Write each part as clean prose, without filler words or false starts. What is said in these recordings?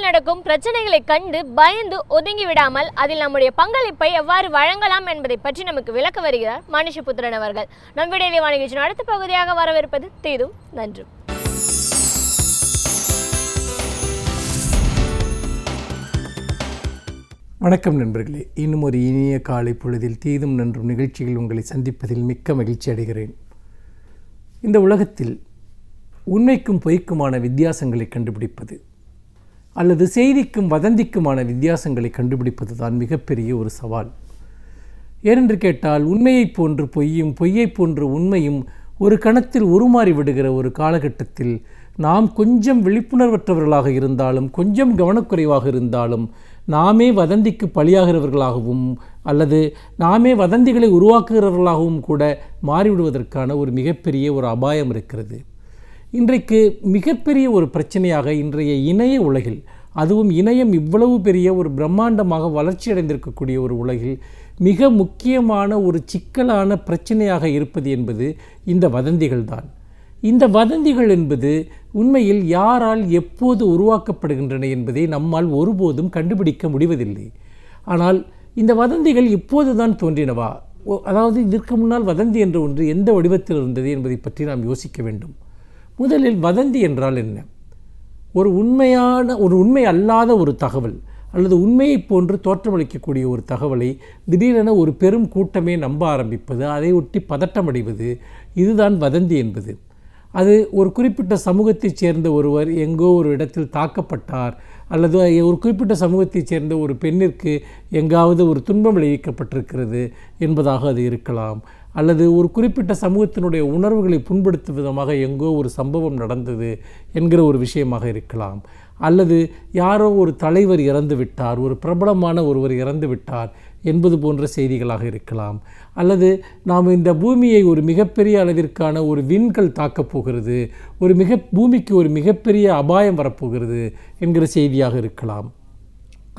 நடக்கும் பிரச்சனைகளை கண்டு பயந்து ஒதுங்கி விடாமல் அதில் நம்முடைய பங்களிப்பை எவ்வாறு வழங்கலாம் என்பதை பற்றி நமக்கு விளக்க வருகிறார் மனுஷபுத்திரன் அவர்கள். நம் விடையிலே நிகழ்ச்சியின் அடுத்த பகுதியாக வரவிருப்பது தீதும் நன்றும். வணக்கம் நண்பர்களே, இன்னும் ஒரு இனிய காலை பொழுதில் தீதும் நன்றும் நிகழ்ச்சிகள் உங்களை சந்திப்பதில் மிக்க மகிழ்ச்சி அடைகிறேன். இந்த உலகத்தில் உண்மைக்கும் பொய்க்குமான வித்தியாசங்களை கண்டுபிடிப்பது அல்லது செய்திக்கும் வதந்திக்குமான வித்தியாசங்களை கண்டுபிடிப்பது தான் மிகப்பெரிய ஒரு சவால். ஏனென்று கேட்டால் உண்மையைப் போன்று பொய்யும் பொய்யைப் போன்று உண்மையும் ஒரு கணத்தில் உருமாறி விடுகிற ஒரு காலகட்டத்தில் நாம் கொஞ்சம் விழிப்புணர்வற்றவர்களாக இருந்தாலும் கொஞ்சம் கவனக்குறைவாக இருந்தாலும் நாமே வதந்திக்கு பலியாகிறவர்களாகவும் அல்லது நாமே வதந்திகளை உருவாக்குகிறவர்களாகவும் கூட மாறிவிடுவதற்கான ஒரு மிகப்பெரிய ஒரு அபாயம் இருக்கிறது. இன்றைக்கு மிகப்பெரிய ஒரு பிரச்சனையாக இன்றைய இணைய உலகில், அதுவும் இணையம் இவ்வளவு பெரிய ஒரு பிரம்மாண்டமாக வளர்ச்சியடைந்திருக்கக்கூடிய ஒரு உலகில் மிக முக்கியமான ஒரு சிக்கலான பிரச்சனையாக இருப்பது என்பது இந்த வதந்திகள் தான். இந்த வதந்திகள் என்பது உண்மையில் யாரால் எப்போது உருவாக்கப்படுகின்றன என்பதை நம்மால் ஒருபோதும் கண்டுபிடிக்க முடிவதில்லை. ஆனால் இந்த வதந்திகள் இப்போது தான் தோன்றினவா, அதாவது இதற்கு முன்னால் வதந்தி என்ற ஒன்று எந்த வடிவத்தில் இருந்தது என்பதை பற்றி நாம் யோசிக்க வேண்டும். முதலில் வதந்தி என்றால் என்ன? ஒரு உண்மை அல்லாத ஒரு தகவல் அல்லது உண்மையை போன்று தோற்றமளிக்கக்கூடிய ஒரு தகவலை திடீரென ஒரு பெரும் கூட்டமே நம்ப ஆரம்பிப்பது, அதை ஒட்டி பதட்டமடைவது, இதுதான் வதந்தி என்பது. அது ஒரு குறிப்பிட்ட சமூகத்தைச் சேர்ந்த ஒருவர் எங்கோ ஒரு இடத்தில் தாக்கப்பட்டார் அல்லது ஒரு குறிப்பிட்ட சமூகத்தைச் சேர்ந்த ஒரு பெண்ணிற்கு எங்காவது ஒரு துன்பம் விளைவிக்கப்பட்டிருக்கிறது என்பதாக அது இருக்கலாம். அல்லது ஒரு குறிப்பிட்ட சமூகத்தினுடைய உணர்வுகளை புண்படுத்தும் விதமாக எங்கோ ஒரு சம்பவம் நடந்தது என்கிற ஒரு விஷயமாக இருக்கலாம். அல்லது யாரோ ஒரு தலைவர் இறந்து விட்டார், ஒரு பிரபலமான ஒருவர் இறந்து விட்டார் என்பது போன்ற செய்திகளாக இருக்கலாம். அல்லது நாம் இந்த பூமியை ஒரு மிகப்பெரிய அளவிற்கான ஒரு விண்கல் தாக்கப் போகிறது, பூமிக்கு ஒரு மிகப்பெரிய அபாயம் வரப்போகிறது என்கிற செய்தியாக இருக்கலாம்.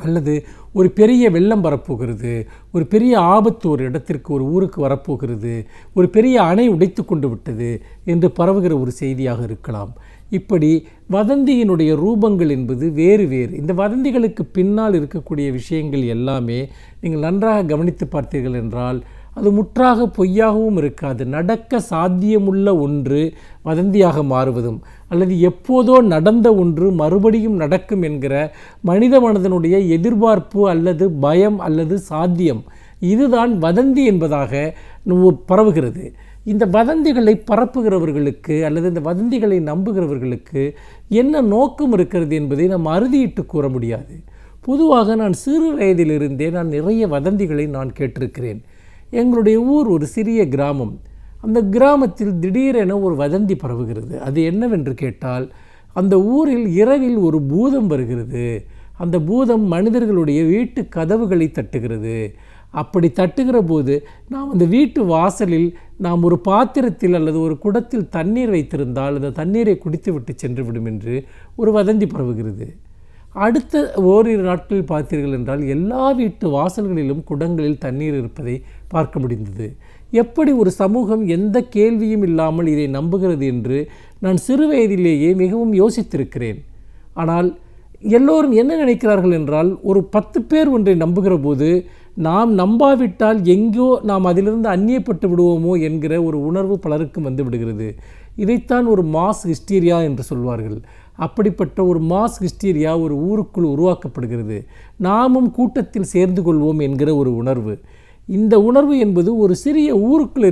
அல்லது ஒரு பெரிய வெள்ளம் வரப்போகிறது, ஒரு பெரிய ஆபத்து ஒரு இடத்திற்கு ஒரு ஊருக்கு வரப்போகிறது, ஒரு பெரிய அணை உடைத்து கொண்டு விட்டது என்று பரவுகிற ஒரு செய்தியாக இருக்கலாம். இப்படி வதந்தியினுடைய ரூபங்கள் என்பது வேறு வேறு. இந்த வதந்திகளுக்கு பின்னால் இருக்கக்கூடிய விஷயங்கள் எல்லாமே நீங்கள் நன்றாக கவனித்து பார்த்தீர்கள் என்றால் அது முற்றாக பொய்யாகவும் இருக்காது. நடக்க சாத்தியமுள்ள ஒன்று வதந்தியாக மாறுவதும் அல்லது எப்போதோ நடந்த ஒன்று மறுபடியும் நடக்கும் என்கிற மனித மனதனுடைய எதிர்பார்ப்பு அல்லது பயம் அல்லது சாத்தியம், இதுதான் வதந்தி என்பதாக பரவுகிறது. இந்த வதந்திகளை பரப்புகிறவர்களுக்கு அல்லது இந்த வதந்திகளை நம்புகிறவர்களுக்கு என்ன நோக்கம் இருக்கிறது என்பதை நாம் அறுதியிட்டு கூற முடியாது. பொதுவாக நான் சிறு வயதிலிருந்தே நிறைய வதந்திகளை நான் கேட்டிருக்கிறேன். எங்களுடைய ஊர் ஒரு சிறிய கிராமம். அந்த கிராமத்தில் திடீரென ஒரு வதந்தி பரவுகிறது. அது என்னவென்று கேட்டால், அந்த ஊரில் இரவில் ஒரு பூதம் வருகிறது. அந்த பூதம் மனிதர்களுடைய வீட்டு கதவுகளை தட்டுகிறது. அப்படி தட்டுகிற போது நாம் அந்த வீட்டு வாசலில் நாம் ஒரு பாத்திரத்தில் அல்லது ஒரு குடத்தில் தண்ணீர் வைத்திருந்தால் அந்த தண்ணீரை குடித்துவிட்டு சென்று விடும் என்று ஒரு வதந்தி பரவுகிறது. அடுத்த ஓரிரு நாட்களில் பார்த்தீர்கள் என்றால் எல்லா வீட்டு வாசல்களிலும் குடங்களில் தண்ணீர் இருப்பதை பார்க்க முடிந்தது. எப்படி ஒரு சமூகம் எந்த கேள்வியும் இல்லாமல் இதை நம்புகிறது என்று நான் சிறு வயதிலேயே மிகவும் யோசித்திருக்கிறேன். ஆனால் எல்லோரும் என்ன நினைக்கிறார்கள் என்றால், ஒரு 10 பேர் ஒன்றை நம்புகிற போது நாம் நம்பாவிட்டால் எங்கோ நாம் அதிலிருந்து அந்நியப்பட்டு விடுவோமோ என்கிற ஒரு உணர்வு பலருக்கும் வந்து விடுகிறது. இதைத்தான் ஒரு மாஸ் ஹிஸ்டீரியா என்று சொல்வார்கள். அப்படிப்பட்ட ஒரு மாஸ் ஹிஸ்டீரியா ஒரு ஊருக்குள் உருவாக்கப்படுகிறது. நாமும் கூட்டத்தில் சேர்ந்து கொள்வோம் என்கிற ஒரு உணர்வு. இந்த உணர்வு என்பது ஒரு சிறிய ஊருக்குள்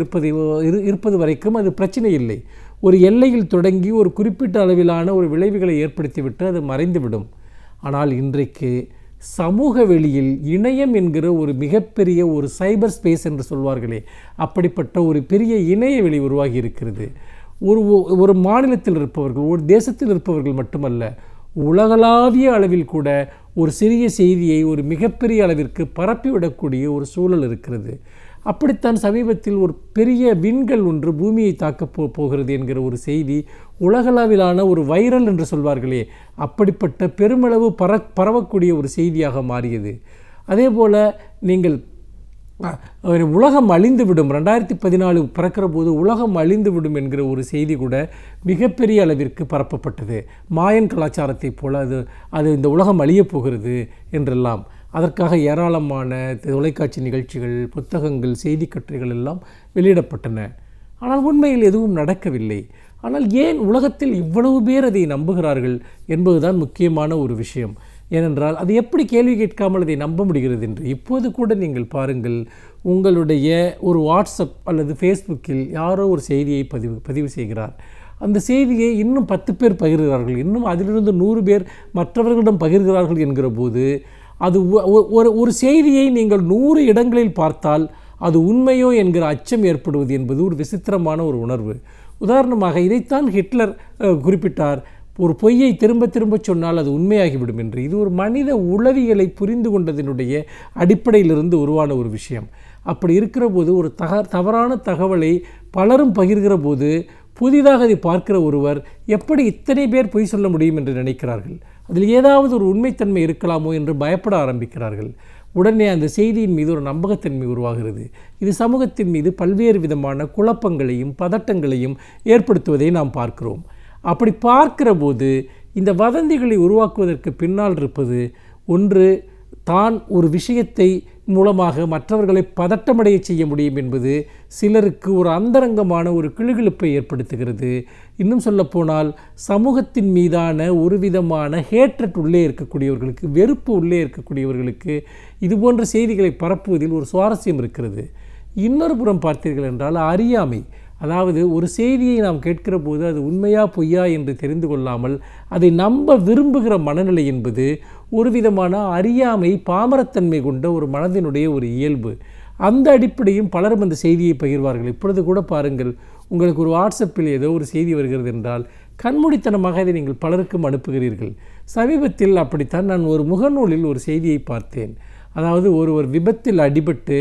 இருப்பது வரைக்கும் அது பிரச்சனை இல்லை. ஒரு எல்லையில் தொடங்கி ஒரு குறிப்பிட்ட அளவிலான ஒரு விளைவுகளை ஏற்படுத்திவிட்டு அது மறைந்துவிடும். ஆனால் இன்றைக்கு சமூக வெளியில் இணையம் என்கிற ஒரு மிகப்பெரிய ஒரு சைபர் ஸ்பேஸ் என்று சொல்வார்களே, அப்படிப்பட்ட ஒரு பெரிய இணைய வெளி உருவாகி இருக்கிறது. ஒரு மாநிலத்தில் இருப்பவர்கள், ஒரு தேசத்தில் இருப்பவர்கள் மட்டுமல்ல, உலகளாவிய அளவில் கூட ஒரு சிறிய செய்தியை ஒரு மிகப்பெரிய அளவிற்கு பரப்பிவிடக்கூடிய ஒரு சூழல் இருக்கிறது. அப்படித்தான் சமீபத்தில் ஒரு பெரிய விண்கல் ஒன்று பூமியை தாக்கப் போகிறது என்கிற ஒரு செய்தி உலகளவிலான ஒரு வைரல் என்று சொல்வார்களே, அப்படிப்பட்ட பெருமளவு பரவக்கூடிய ஒரு செய்தியாக மாறியது. அதே போல் நீங்கள் உலகம் அழிந்துவிடும், 2014 பிறக்கிற போது உலகம் அழிந்துவிடும் என்கிற ஒரு செய்தி கூட மிகப்பெரிய அளவிற்கு பரப்பப்பட்டது. மாயன் கலாச்சாரத்தைப் போல அது இந்த உலகம் அழியப் போகிறது என்றெல்லாம். அதற்காக ஏராளமான தொலைக்காட்சி நிகழ்ச்சிகள், புத்தகங்கள், செய்தி கட்டுரைகள் எல்லாம் வெளியிடப்பட்டன. ஆனால் உண்மையில் எதுவும் நடக்கவில்லை. ஆனால் ஏன் உலகத்தில் இவ்வளவு பேர் அதை நம்புகிறார்கள் என்பதுதான் முக்கியமான ஒரு விஷயம். ஏனென்றால் அது எப்படி கேள்வி கேட்காமல் அதை நம்ப முடிகிறது என்று இப்போது கூட நீங்கள் பாருங்கள். உங்களுடைய ஒரு வாட்ஸ்அப் அல்லது ஃபேஸ்புக்கில் யாரோ ஒரு செய்தியை பதிவு செய்கிறார். அந்த செய்தியை இன்னும் 10 பேர் பகிர்கிறார்கள், இன்னும் அதிலிருந்து 100 பேர் மற்றவர்களிடம் பகிர்கிறார்கள் என்கிற போது அது ஒரு செய்தியை நீங்கள் 100 இடங்களில் பார்த்தால் அது உண்மையோ என்கிற அச்சம் ஏற்படுவது என்பது ஒரு விசித்திரமான ஒரு உணர்வு. உதாரணமாக இதைத்தான் ஹிட்லர் குறிப்பிட்டார், ஒரு பொய்யை திரும்ப திரும்ப சொன்னால் அது உண்மையாகிவிடும் என்று. இது ஒரு மனித உளவியலை புரிந்து கொண்டதினுடைய அடிப்படையிலிருந்து உருவான ஒரு விஷயம். அப்படி இருக்கிற போது ஒரு தவறான தகவலை பலரும் பகிர்கிற போது புதிதாக அதை பார்க்கிற ஒருவர் எப்படி இத்தனை பேர் பொய் சொல்ல முடியும் என்று நினைக்கிறார்கள். அதில் ஏதாவது ஒரு உண்மைத்தன்மை இருக்கலாமோ என்று பயப்பட ஆரம்பிக்கிறார்கள். உடனே அந்த செய்தியின் மீது ஒரு நம்பகத்தன்மை உருவாகிறது. இது சமூகத்தின் மீது பல்வேறு விதமான குழப்பங்களையும் பதட்டங்களையும் ஏற்படுத்துவதை நாம் பார்க்கிறோம். அப்படி பார்க்கிற போது இந்த வதந்திகளை உருவாக்குவதற்கு பின்னால் இருப்பது ஒன்று, தான் ஒரு விஷயத்தை மூலமாக மற்றவர்களை பதட்டமடைய செய்ய முடியும் என்பது சிலருக்கு ஒரு அந்தரங்கமான ஒரு கிளுகிழுப்பை ஏற்படுத்துகிறது. இன்னும் சொல்லப்போனால் சமூகத்தின் மீதான ஒரு விதமான ஹேட்ரட் உள்ளே இருக்கக்கூடியவர்களுக்கு, வெறுப்பு உள்ளே இருக்கக்கூடியவர்களுக்கு இதுபோன்ற செய்திகளை பரப்புவதில் ஒரு சுவாரஸ்யம் இருக்கிறது. இன்னொரு புறம் பார்த்தீர்கள் என்றால் அறியாமை, அதாவது ஒரு செய்தியை நாம் கேட்கிற போது அது உண்மையா பொய்யா என்று தெரிந்து கொள்ளாமல் அதை நம்ப விரும்புகிற மனநிலை என்பது ஒரு விதமான அறியாமை, பாமரத்தன்மை கொண்ட ஒரு மனதினுடைய ஒரு இயல்பு. அந்த அடிப்படையும் பலரும் அந்த செய்தியை பகிர்வார்கள். இப்பொழுது கூட பாருங்கள், உங்களுக்கு ஒரு வாட்ஸ்அப்பில் ஏதோ ஒரு செய்தி வருகிறது என்றால் கண்மூடித்தனமாக அதை நீங்கள் பலருக்கும் அனுப்புகிறீர்கள். சமீபத்தில் அப்படித்தான் நான் ஒரு முகநூலில் ஒரு செய்தியை பார்த்தேன். அதாவது ஒருவர் விபத்தில் அடிபட்டு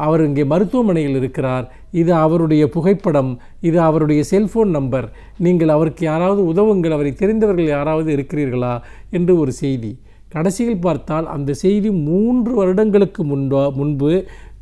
அவர் இங்கே மருத்துவமனையில் இருக்கிறார், இது அவருடைய புகைப்படம், இது அவருடைய செல்ஃபோன் நம்பர், நீங்கள் அவருக்கு யாராவது உதவுங்கள், அவரை தெரிந்தவர்கள் யாராவது இருக்கிறீர்களா என்று ஒரு செய்தி. கடைசியில் பார்த்தால் அந்த செய்தி 3 வருடங்களுக்கு முன்பு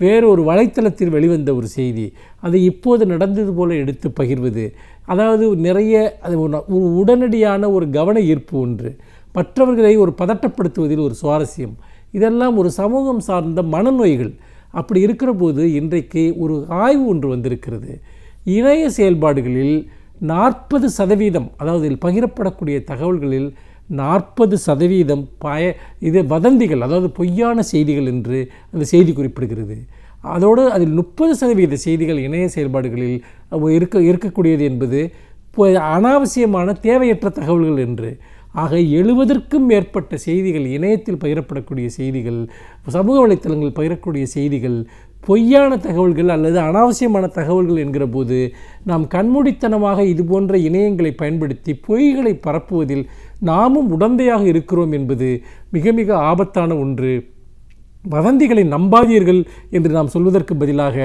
வேறு ஒரு வலைத்தளத்தில் வெளிவந்த ஒரு செய்தி. அதை இப்போது நடந்தது போல எடுத்து பகிர்வது, அதாவது நிறைய ஒரு உடனடியான ஒரு கவன ஈர்ப்பு ஒன்று, மற்றவர்களை ஒரு பதட்டப்படுத்துவதில் ஒரு சுவாரஸ்யம். இதெல்லாம் ஒரு சமூகம் சார்ந்த மனநோய்கள். அப்படி இருக்கிற போது இன்றைக்கு ஒரு ஆய்வு ஒன்று வந்திருக்கிறது. இணைய செயல்பாடுகளில் 40%, அதாவது இதில் பகிரப்படக்கூடிய தகவல்களில் 40% இது வதந்திகள், அதாவது பொய்யான செய்திகள் என்று அந்த செய்தி குறிப்பிடுகிறது. அதோடு அதில் 30% செய்திகள் இணைய செயல்பாடுகளில் இருக்கக்கூடியது என்பது அனாவசியமான தேவையற்ற தகவல்கள் என்று. ஆக 70க்கும் மேற்பட்ட செய்திகள், இணையத்தில் பகிரப்படக்கூடிய செய்திகள், சமூக வலைத்தளங்களில் பகிரக்கூடிய செய்திகள் பொய்யான தகவல்கள் அல்லது அனாவசியமான தகவல்கள் என்கிற போது நாம் கண்மூடித்தனமாக இதுபோன்ற இணையங்களை பயன்படுத்தி பொய்களை பரப்புவதில் நாமும் உடந்தையாக இருக்கிறோம் என்பது மிக மிக ஆபத்தான ஒன்று. வதந்திகளை நம்பாதீர்கள் என்று நாம் சொல்வதற்கு பதிலாக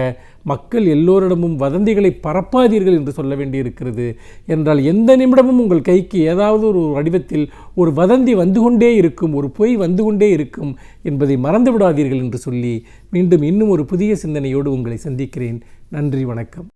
மக்கள் எல்லோரிடமும் வதந்திகளை பரப்பாதீர்கள் என்று சொல்ல வேண்டியிருக்கிறது. என்றால் எந்த நிமிடமும் உங்கள் கைக்கு ஏதாவது ஒரு வடிவத்தில் ஒரு வதந்தி வந்து கொண்டே இருக்கும், ஒரு பொய் வந்து கொண்டே இருக்கும் என்பதை மறந்து விடாதீர்கள் என்று சொல்லி மீண்டும் இன்னும் ஒரு புதிய சிந்தனையோடு உங்களை சந்திக்கிறேன். நன்றி, வணக்கம்.